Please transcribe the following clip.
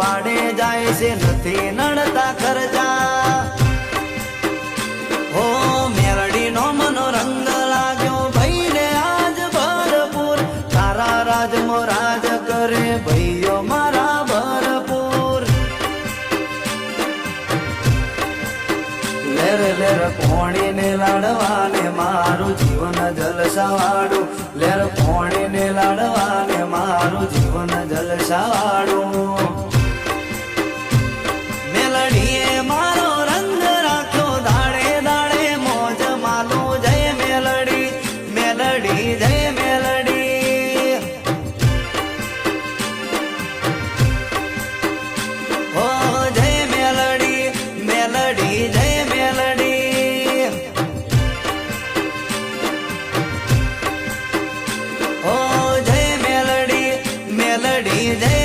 પાડે જાય છે નથી નડતા ખર્ચા હો મેલડીનો મનો રંગ લાગ્યો ભાઈને આજ ભરપૂર તારા રાજમાં રાજ કરે ભાઈઓ મારા ભરપૂર લેર લેર કોણીને લાડવાને મારું જીવન જલસાવાળું લેર કોણીને લાડવાને મારું જીવન જલસાવાળું મેલડીએ મારો રંગ રાખ્યો દાડે દાડે મોજ માલો જય મેલડી મેલડી જય મેલડી ઓ જય મેલડી મેલડી જય મેલડી ઓ જય મેલડી મેલડી જય